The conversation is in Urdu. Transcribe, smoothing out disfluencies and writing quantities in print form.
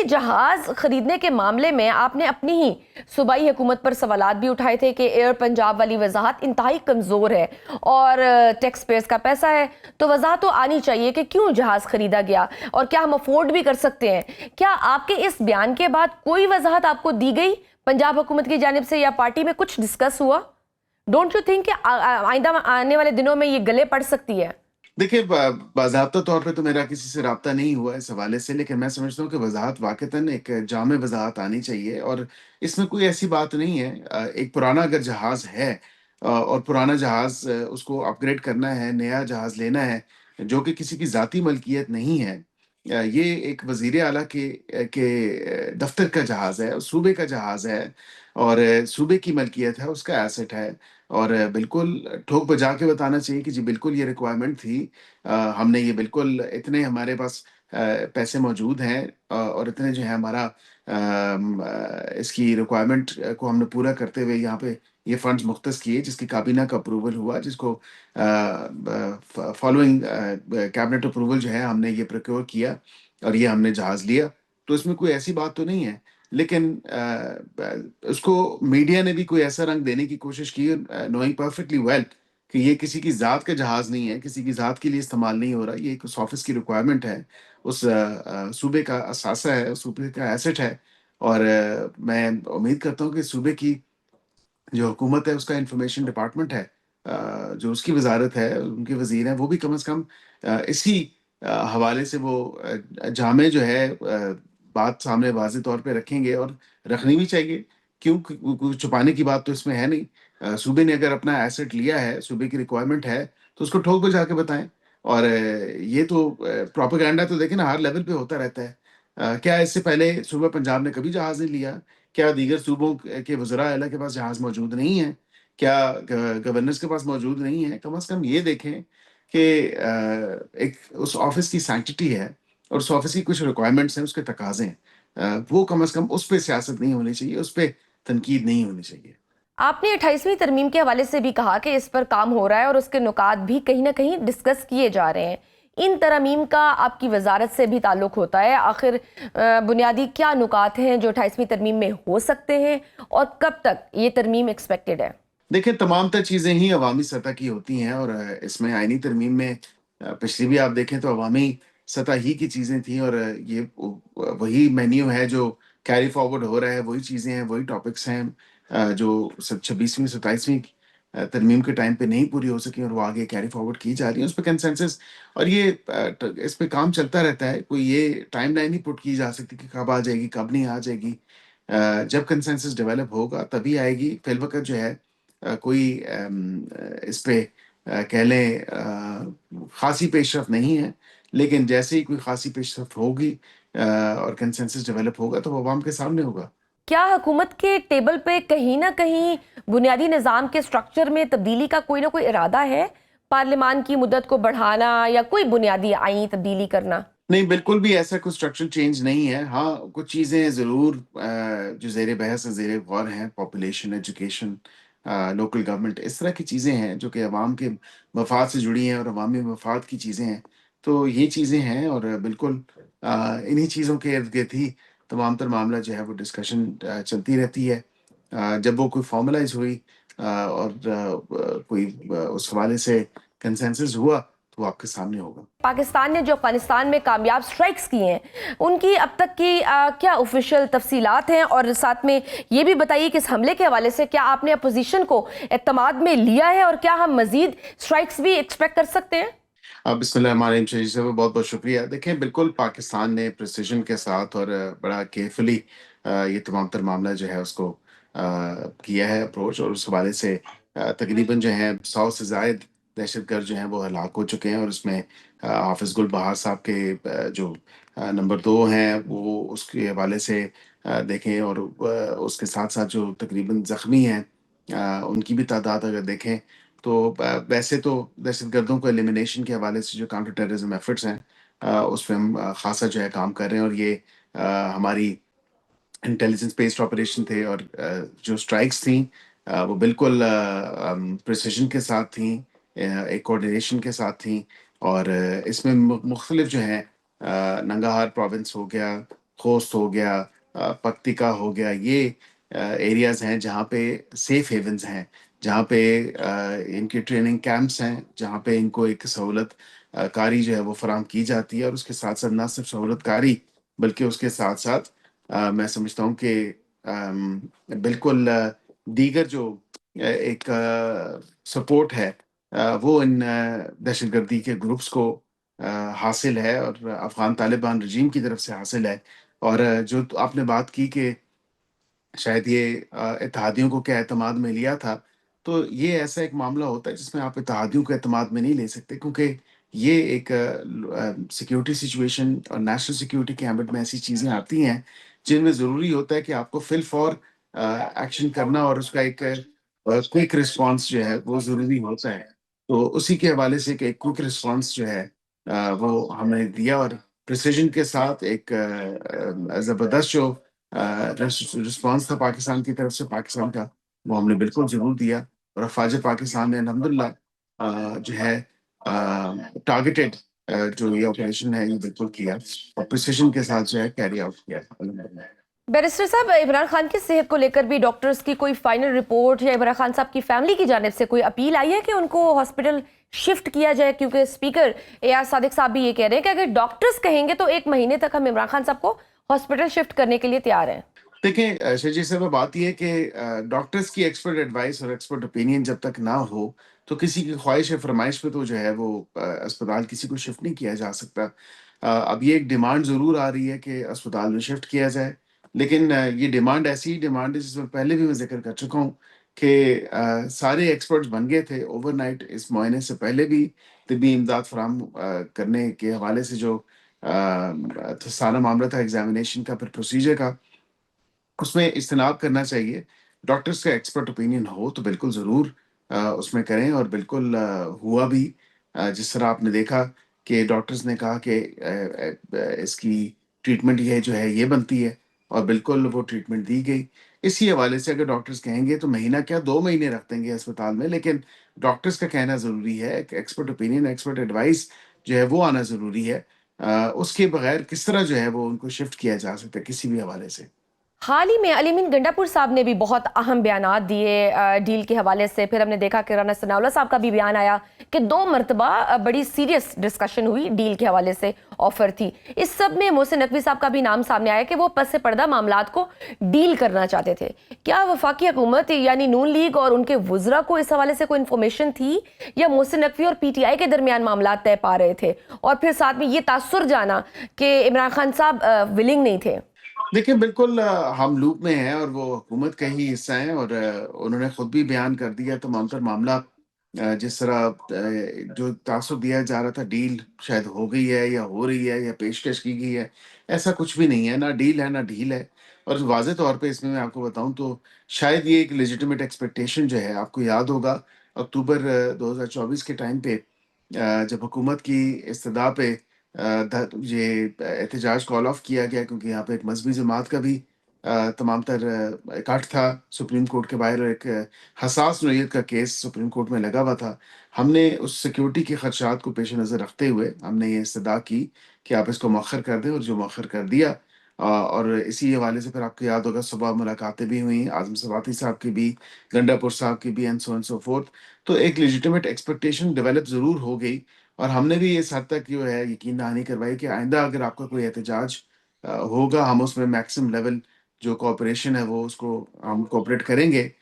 دیکھیے جہاز خریدنے کے معاملے میں آپ نے اپنی ہی صوبائی حکومت پر سوالات بھی اٹھائے تھے کہ ایئر پنجاب والی وضاحت انتہائی کمزور ہے اور ٹیکس پیئرز کا پیسہ ہے، تو وضاحت تو آنی چاہیے کہ کیوں جہاز خریدا گیا اور کیا ہم افورڈ بھی کر سکتے ہیں۔ کیا آپ کے اس بیان کے بعد کوئی وضاحت آپ کو دی گئی پنجاب حکومت کی جانب سے، یا پارٹی میں کچھ ڈسکس ہوا؟ ڈونٹ یو تھنک کہ آئندہ آنے والے دنوں میں یہ گلے پڑ سکتی ہے؟ دیکھیے، باضابطہ طور پہ تو میرا کسی سے رابطہ نہیں ہوا اس حوالے سے، لیکن میں سمجھتا ہوں کہ وضاحت واقعتاً ایک جامع وضاحت آنی چاہیے، اور اس میں کوئی ایسی بات نہیں ہے۔ ایک پرانا اگر جہاز ہے اور پرانا جہاز اس کو اپ گریڈ کرنا ہے، نیا جہاز لینا ہے جو کہ کسی کی ذاتی ملکیت نہیں ہے، یہ ایک وزیر اعلیٰ کے دفتر کا جہاز ہے، صوبے کا جہاز ہے، اور صوبے کی ملکیت ہے، اس کا ایسٹ ہے، اور بالکل ٹھوک بجا کے بتانا چاہیے کہ جی بالکل یہ ریکوائرمنٹ تھی، ہم نے یہ بالکل اتنے ہمارے پاس پیسے موجود ہیں، اور اتنے جو ہے ہمارا اس کی ریکوائرمنٹ کو ہم نے پورا کرتے ہوئے یہاں پہ یہ فنڈز مختص کیے، جس کی کابینہ کا اپروول ہوا، جس کو فالوئنگ کیبنٹ اپروول جو ہے ہم نے یہ پروکیور کیا اور یہ ہم نے جہاز لیا۔ تو اس میں کوئی ایسی بات تو نہیں ہے، لیکن اس کو میڈیا نے بھی کوئی ایسا رنگ دینے کی کوشش کی، نوئنگ پرفیکٹلی ویل کہ یہ کسی کی ذات کا جہاز نہیں ہے، کسی کی ذات کے لیے استعمال نہیں ہو رہا، یہ ایک اس آفس کی ریکوائرمنٹ ہے، اس صوبے کا اثاثہ ہے، اس صوبے کا ایسٹ ہے، اور میں امید کرتا ہوں کہ صوبے کی جو حکومت ہے، اس کا انفارمیشن ڈپارٹمنٹ ہے، جو اس کی وزارت ہے، ان کے وزیر ہیں، وہ بھی کم از کم اسی حوالے سے وہ جامع جو ہے بات سامنے واضح طور پہ رکھیں گے، اور رکھنی بھی چاہیے، کیوں کوئی چھپانے کی بات تو اس میں ہے نہیں۔ صوبے نے اگر اپنا ایسٹ لیا ہے، صوبے کی ریکوائرمنٹ ہے، تو اس کو ٹھوک بجا کے بتائیں۔ اور یہ تو پروپیگنڈا تو دیکھیں نا ہر لیول پہ ہوتا رہتا ہے۔ کیا اس سے پہلے صوبہ پنجاب نے کبھی جہاز نہیں لیا؟ کیا دیگر صوبوں کے وزراء اعلیٰ کے پاس جہاز موجود نہیں ہے؟ کیا گورنرز کے پاس موجود نہیں ہے؟ کم از کم یہ دیکھیں کہ ایک اس آفس کی سینکٹی ہے، اور اس آفس کی کچھ ریکوائرمنٹس ہیں، اس کے تقاضے ہیں، وہ کم از کم اس پہ سیاست نہیں ہونی چاہیے، اس پہ تنقید نہیں ہونی چاہیے۔ آپ نے 28ویں ترمیم کے حوالے سے بھی کہا کہ اس پر کام ہو رہا ہے اور اس کے نکات بھی کہیں نہ کہیں ڈسکس کیے جا رہے ہیں۔ ان ترمیم کا آپ کی وزارت سے بھی تعلق ہوتا ہے، آخر بنیادی کیا نکات ہیں جو 28ویں ترمیم میں ہو سکتے ہیں، اور کب تک یہ ترمیم ایکسپیکٹڈ ہے؟ دیکھیں، تمام تر چیزیں ہی عوامی سطح کی ہوتی ہیں، اور اس میں آئینی ترمیم میں پچھلی بھی آپ دیکھیں تو عوامی سطح ہی کی چیزیں تھیں، اور یہ وہی مینیو ہے جو کیری فارورڈ ہو رہا ہے، وہی چیزیں ہیں، وہی ٹاپکس ہیں جو 26ویں 27ویں ترمیم کے ٹائم پہ نہیں پوری ہو سکی، اور وہ آگے کیری فارورڈ کی جا رہی ہیں، اس پہ کنسنسس، اور یہ اس پہ کام چلتا رہتا ہے، کوئی یہ ٹائم لائن نہیں پٹ کی جا سکتی کہ کب آ جائے گی، کب نہیں آ جائے گی۔ جب کنسنسس ڈیولپ ہوگا تبھی آئے گی، فی الوقت جو ہے کوئی اس پہ کہہ لیں خاصی پیش رفت نہیں ہے، لیکن جیسے ہی کوئی خاصی پیش رفت ہوگی اور کنسنسس ڈیولپ ہوگا تو وہ عوام کے سامنے ہوگا۔ کیا حکومت کے ٹیبل پہ کہیں نہ کہیں بنیادی نظام کے سٹرکچر میں تبدیلی کا کوئی نہ کوئی ارادہ ہے؟ پارلیمان کی مدت کو بڑھانا یا کوئی بنیادی آئینی تبدیلی کرنا؟ نہیں، بالکل بھی ایسا کوئی اسٹرکچرل چینج نہیں ہے۔ ہاں، کچھ چیزیں ضرور جو زیر بحث زیر غور ہیں، پاپولیشن، ایجوکیشن، لوکل گورنمنٹ، اس طرح کی چیزیں ہیں جو کہ عوام کے مفاد سے جڑی ہیں اور عوامی مفاد کی چیزیں ہیں، تو یہ چیزیں ہیں، اور بالکل انہی چیزوں کے ارد گرد ہی تمام تر معاملہ جو ہے وہ ڈسکشن چلتی رہتی ہے۔ جب وہ کوئی فارملائز ہوئی اور کوئی اس حوالے سے کنسنسس ہوا تو وہ آپ کے سامنے ہوگا۔ پاکستان نے جو افغانستان میں کامیاب سٹرائکس کی ہیں، ان کی اب تک کی کیا آفیشیل تفصیلات ہیں؟ اور ساتھ میں یہ بھی بتائیے کہ اس حملے کے حوالے سے کیا آپ نے اپوزیشن کو اعتماد میں لیا ہے، اور کیا ہم مزید سٹرائکس بھی ایکسپیکٹ کر سکتے ہیں؟ بسم اللہ الرحمن الرحیم، شہید صاحب بہت بہت شکریہ۔ دیکھیں، بالکل پاکستان نے پریسیجن کے ساتھ اور بڑا کیئرفلی یہ تمام تر معاملہ جو ہے اس کو کیا ہے اپروچ، اور اس حوالے سے تقریباً جو ہیں 100 سے زائد دہشت گرد جو ہیں وہ ہلاک ہو چکے ہیں، اور اس میں حافظ گل بہار صاحب کے جو نمبر 2 ہیں وہ اس کے حوالے سے دیکھیں، اور اس کے ساتھ ساتھ جو تقریباً زخمی ہیں ان کی بھی تعداد اگر دیکھیں تو ویسے تو دہشت گردوں کو ایلیمینیشن کے حوالے سے جو کاؤنٹر ٹیررزم ایفرٹس ہیں اس پہ ہم خاصا جو ہے کام کر رہے ہیں، اور یہ ہماری انٹیلیجنس بیسڈ آپریشن تھے، اور جو سٹرائکس تھیں وہ بالکل پریسیجن کے ساتھ تھیں، ایک کوآرڈینیشن کے ساتھ تھیں، اور اس میں مختلف جو ہیں ننگاہار پروونس ہو گیا، خوست ہو گیا، پکتیکا ہو گیا، یہ ایریاز ہیں جہاں پہ سیف ہیونز ہیں، جہاں پہ ان کی ٹریننگ کیمپس ہیں، جہاں پہ ان کو ایک سہولت کاری جو ہے وہ فراہم کی جاتی ہے، اور اس کے ساتھ ساتھ نہ صرف سہولت کاری بلکہ اس کے ساتھ ساتھ میں سمجھتا ہوں کہ بالکل دیگر جو ایک سپورٹ ہے وہ ان دہشت گردی کے گروپس کو حاصل ہے، اور افغان طالبان رجیم کی طرف سے حاصل ہے۔ اور جو آپ نے بات کی کہ شاید یہ اتحادیوں کو کیا اعتماد میں لیا تھا، تو یہ ایسا ایک معاملہ ہوتا ہے جس میں آپ اتحادیوں کو اعتماد میں نہیں لے سکتے، کیونکہ یہ ایک سیکیورٹی سچویشن اور نیشنل سیکیورٹی کے ایمبٹ میں ایسی چیزیں آتی ہیں جن میں ضروری ہوتا ہے کہ آپ کو فی الفور ایکشن کرنا، اور اس کا ایک کوئک رسپانس جو ہے وہ ضروری ہوتا ہے۔ تو اسی کے حوالے سے کہ ایک کوئک رسپانس جو ہے وہ ہم نے دیا، اور پریسیجن کے ساتھ ایک زبردست جو رسپانس تھا پاکستان کی طرف سے، پاکستان کا، وہ ہم نے بالکل ضرور دیا، اور افواج پاکستان نے الحمدللہ جو ہے ٹارگیٹڈ جو یہ آپریشن ہے یہ بالکل کیا، اور پریسیجن کے ساتھ جو ہے کیری آؤٹ کیا الحمدللہ۔ بیرسٹر صاحب، عمران خان کی صحت کو لے کر بھی ڈاکٹرز کی کوئی فائنل رپورٹ یا عمران خان صاحب کی فیملی کی جانب سے کوئی اپیل آئی ہے کہ ان کو ہاسپٹل شفٹ کیا جائے؟ کیونکہ اسپیکر اے آر صادق صاحب بھی یہ کہہ رہے ہیں کہ اگر ڈاکٹرز کہیں گے تو 1 مہینے تک ہم عمران خان صاحب کو ہاسپٹل شفٹ کرنے کے لیے تیار ہیں۔ دیکھیں شجی صاحب، بات یہ ہے کہ ڈاکٹرز کی ایکسپرٹ ایڈوائس اور ایکسپرٹ اوپینین جب تک نہ ہو تو کسی کی خواہش فرمائش پہ تو جو ہے وہ اسپتال کسی کو شفٹ نہیں کیا جا سکتا۔ اب یہ ایک ڈیمانڈ ضرور آ رہی ہے کہ اسپتال میں شفٹ کیا جائے، لیکن یہ ڈیمانڈ ایسی ڈیمانڈ ہے جس میں پہلے بھی میں ذکر کر چکا ہوں کہ سارے ایکسپرٹس بن گئے تھے اوور نائٹ، اس معائنے سے پہلے بھی طبی امداد فراہم کرنے کے حوالے سے جو سارا معاملہ تھا ایگزامینیشن کا، پھر پروسیجر کا، اس میں اجتناب کرنا چاہیے۔ ڈاکٹرز کا ایکسپرٹ اوپینین ہو تو بالکل ضرور اس میں کریں، اور بالکل ہوا بھی۔ جس طرح آپ نے دیکھا کہ ڈاکٹرز نے کہا کہ اس کی ٹریٹمنٹ یہ جو ہے یہ بنتی ہے، اور بالکل وہ ٹریٹمنٹ دی گئی۔ اسی حوالے سے اگر ڈاکٹرز کہیں گے تو مہینہ کیا 2 مہینے رکھ دیں گے اسپتال میں، لیکن ڈاکٹرز کا کہنا ضروری ہے کہ ایکسپرٹ اوپینین، ایکسپرٹ ایڈوائس جو ہے وہ آنا ضروری ہے۔ اس کے بغیر کس طرح جو ہے وہ ان کو شفٹ کیا جا سکتا ہے کسی بھی حوالے سے۔ حال ہی میں علی امین گنڈا پور صاحب نے بھی بہت اہم بیانات دیے ڈیل کے حوالے سے، پھر ہم نے دیکھا کہ رانا ثناء اللہ صاحب کا بھی بیان آیا کہ 2 مرتبہ بڑی سیریس ڈسکشن ہوئی ڈیل کے حوالے سے، آفر تھی۔ اس سب میں محسن نقوی صاحب کا بھی نام سامنے آیا کہ وہ پس پردہ معاملات کو ڈیل کرنا چاہتے تھے۔ کیا وفاقی حکومت یعنی نون لیگ اور ان کے وزراء کو اس حوالے سے کوئی انفارمیشن تھی، یا محسن نقوی اور پی ٹی آئی کے درمیان معاملات طے پا رہے تھے؟ اور پھر ساتھ میں یہ تاثر جانا کہ عمران خان صاحب ولنگ نہیں تھے۔ دیکھیں بالکل ہم لوپ میں ہیں، اور وہ حکومت کا ہی حصہ ہیں، اور انہوں نے خود بھی بیان کر دیا تمام تر معاملہ۔ جس طرح جو تاثر دیا جا رہا تھا ڈیل شاید ہو گئی ہے یا ہو رہی ہے یا پیشکش کی گئی ہے، ایسا کچھ بھی نہیں ہے، نہ ڈیل ہے نہ ڈھیل ہے۔ اور واضح طور پہ اس میں آپ کو بتاؤں تو شاید یہ ایک لیجیٹمیٹ ایکسپیکٹیشن جو ہے، آپ کو یاد ہوگا اکتوبر 2024 کے ٹائم پہ جب حکومت کی استدعا پہ یہ احتجاج کال آف کیا گیا، کیونکہ یہاں پہ ایک مذہبی جماعت کا بھی تمام تر اکٹھ تھا سپریم کورٹ کے باہر، اور ایک حساس نوعیت کا کیس سپریم کورٹ میں لگا ہوا تھا۔ ہم نے اس سیکیورٹی کے خدشات کو پیش نظر رکھتے ہوئے ہم نے یہ استدعا کی کہ آپ اس کو مؤخر کر دیں، اور جو مؤخر کر دیا۔ اور اسی حوالے سے پھر آپ کو یاد ہوگا صبح ملاقاتیں بھی ہوئیں، اعظم سواتی صاحب کی بھی، گنڈا پور صاحب کی بھی، and so and so forth. تو ایک لیجیٹمیٹ ایکسپیکٹیشن ڈیولپ ضرور ہو گئی، اور ہم نے بھی اس حد تک جو ہے یقین دہانی کروائی کہ آئندہ اگر آپ کا کوئی احتجاج ہوگا، ہم اس میں میکسم لیول جو کوآپریشن ہے وہ اس کو ہم کوآپریٹ کریں گے۔